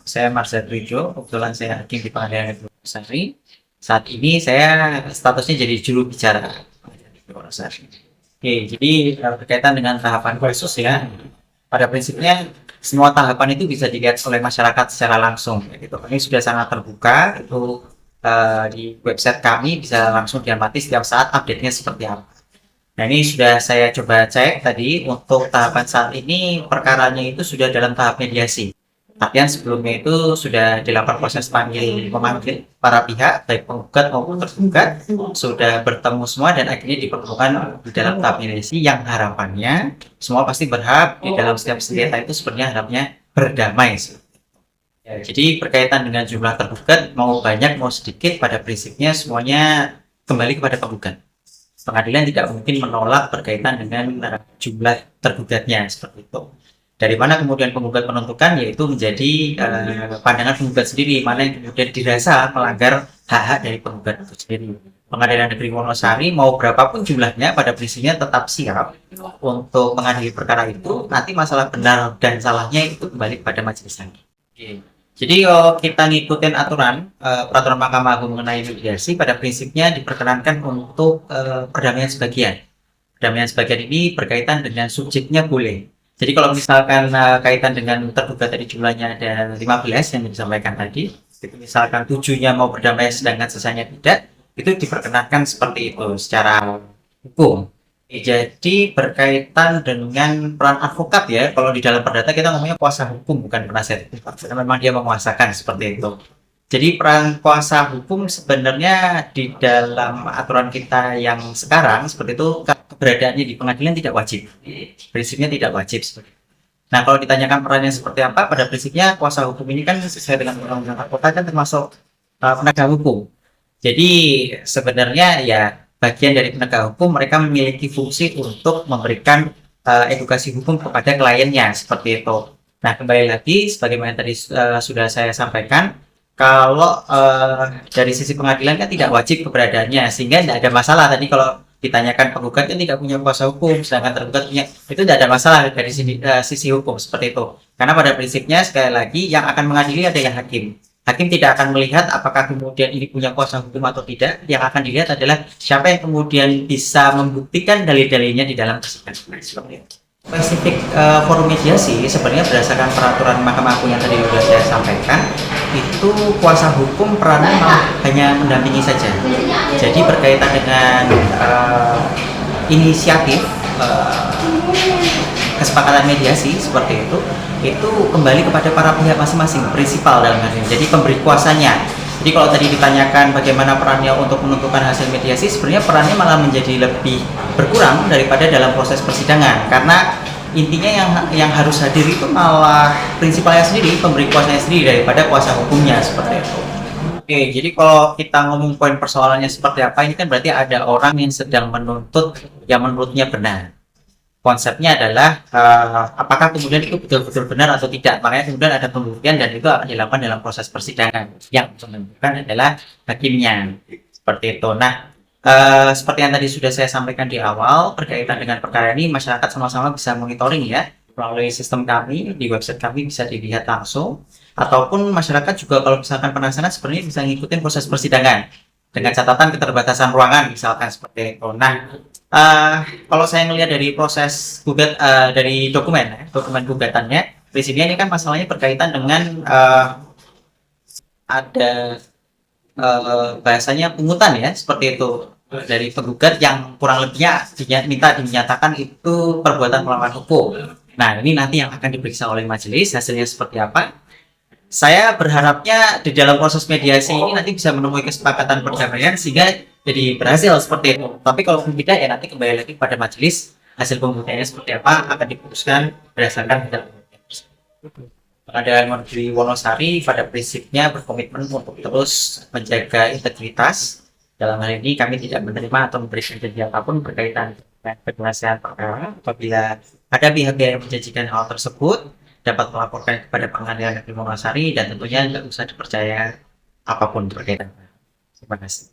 Saya Marsha Trijo, kebetulan saya hakim di Pengadilan Negeri Wonosari. Saat ini saya statusnya jadi juru bicara Pengadilan Negeri Wonosari. Oke, jadi berkaitan dengan tahapan kasus ya, pada prinsipnya semua tahapan itu bisa dilihat oleh masyarakat secara langsung. Gitu. Ini sudah sangat terbuka, itu di website kami bisa langsung diamati setiap saat update-nya seperti apa. Nah ini sudah saya coba cek tadi, untuk tahapan saat ini perkaranya itu sudah dalam tahap mediasi. Artinya sebelumnya itu sudah dilakukan proses memanggil para pihak, baik penggugat maupun tergugat, sudah bertemu semua dan akhirnya dipertemukan di dalam tahap mediasi yang harapannya semua pasti berharap di dalam setiap sengketa itu sebenarnya harapnya berdamai. Jadi berkaitan dengan jumlah tergugat, mau banyak mau sedikit, pada prinsipnya semuanya kembali kepada penggugat. Pengadilan tidak mungkin menolak berkaitan dengan jumlah tergugatnya seperti itu. Dari mana kemudian penggugat menentukan, yaitu menjadi pandangan penggugat sendiri, mana yang kemudian dirasa melanggar hak-hak dari penggugat itu sendiri. Pengadilan Negeri Wonosari mau berapapun jumlahnya, pada prinsipnya tetap siap untuk mengadili perkara itu. Nanti masalah benar dan salahnya itu kembali kepada majelis hakim. Jadi kalau kita ngikutin aturan peraturan Mahkamah Agung mengenai mediasi, pada prinsipnya diperkenankan untuk perdamaian sebagian. Perdamaian sebagian ini berkaitan dengan subjeknya boleh. Jadi kalau misalkan kaitan dengan terduga tadi jumlahnya ada 15 yang disampaikan tadi, itu misalkan 7-nya mau berdamai sedangkan sisanya tidak, itu diperkenankan seperti itu secara hukum. Jadi berkaitan dengan peran advokat ya, kalau di dalam perdata kita ngomongnya kuasa hukum bukan penasihat hukum, karena memang dia menguasakan seperti itu. Jadi peran kuasa hukum sebenarnya di dalam aturan kita yang sekarang seperti itu, keberadaannya di pengadilan tidak wajib. Prinsipnya tidak wajib. Nah kalau ditanyakan perannya seperti apa, pada prinsipnya kuasa hukum ini kan sesuai dengan undang-undang advokat kan termasuk penegak hukum. Jadi sebenarnya ya bagian dari penegak hukum, mereka memiliki fungsi untuk memberikan edukasi hukum kepada kliennya seperti itu. Nah kembali lagi sebagaimana tadi sudah saya sampaikan, kalau dari sisi pengadilan kan tidak wajib keberadaannya, sehingga tidak ada masalah. Tadi kalau ditanyakan penggugat kan tidak punya kuasa hukum, sedangkan tergugat punya, itu tidak ada masalah dari sisi hukum seperti itu. Karena pada prinsipnya sekali lagi yang akan mengadili adalah hakim. Hakim tidak akan melihat apakah kemudian ini punya kuasa hukum atau tidak. Yang akan dilihat adalah siapa yang kemudian bisa membuktikan dalil-dalilnya di dalam persidangan seperti itu. Spesifik forum mediasi sebenarnya berdasarkan peraturan Mahkamah Agung yang tadi sudah saya sampaikan, itu kuasa hukum perannya hanya mendampingi saja. Jadi berkaitan dengan inisiatif kesepakatan mediasi seperti itu kembali kepada para pihak masing-masing, prinsipal dalam hal ini. Jadi pemberi kuasanya. Jadi kalau tadi ditanyakan bagaimana perannya untuk menentukan hasil mediasi, sebenarnya perannya malah menjadi lebih berkurang daripada dalam proses persidangan, karena intinya yang harus hadir itu malah prinsipalnya sendiri, pemberi kuasanya sendiri daripada kuasa hukumnya seperti itu. Oke, jadi kalau kita ngomong poin persoalannya seperti apa, ini kan berarti ada orang yang sedang menuntut yang menurutnya benar. Konsepnya adalah apakah kemudian itu betul-betul benar atau tidak. Makanya kemudian ada pembuktian dan itu akan dilakukan dalam proses persidangan yang menentukan adalah hakimnya seperti itu. Nah seperti yang tadi sudah saya sampaikan di awal, berkaitan dengan perkara ini masyarakat sama-sama bisa monitoring ya melalui sistem kami, di website kami bisa dilihat langsung, ataupun masyarakat juga kalau misalkan penasaran sebenarnya bisa ngikutin proses persidangan dengan catatan keterbatasan ruangan misalkan seperti itu. Nah kalau saya melihat dari proses dari dokumen gugatannya, prinsipnya ini kan masalahnya berkaitan dengan ada bahasanya pungutan ya seperti itu dari penggugat yang kurang lebihnya dinyatakan itu perbuatan melawan hukum. Nah ini nanti yang akan diperiksa oleh majelis, hasilnya seperti apa. Saya berharapnya di dalam proses mediasi ini nanti bisa menemui kesepakatan perdamaian sehingga jadi berhasil seperti itu. Tapi kalau tidak ya nanti kembali lagi pada majelis, hasil pembuktiannya seperti apa akan diputuskan berdasarkan hasil pembuktian. Pengadilan Negeri Wonosari pada prinsipnya berkomitmen untuk terus menjaga integritas. Dalam hal ini kami tidak menerima atau memberikan janji apapun berkaitan dengan penyelesaian perkara. Apabila ada pihak yang menjanjikan hal tersebut, dapat melaporkan kepada Pengadilan Negeri Wonosari dan tentunya tidak usah dipercaya apapun berkaitan. Terima kasih.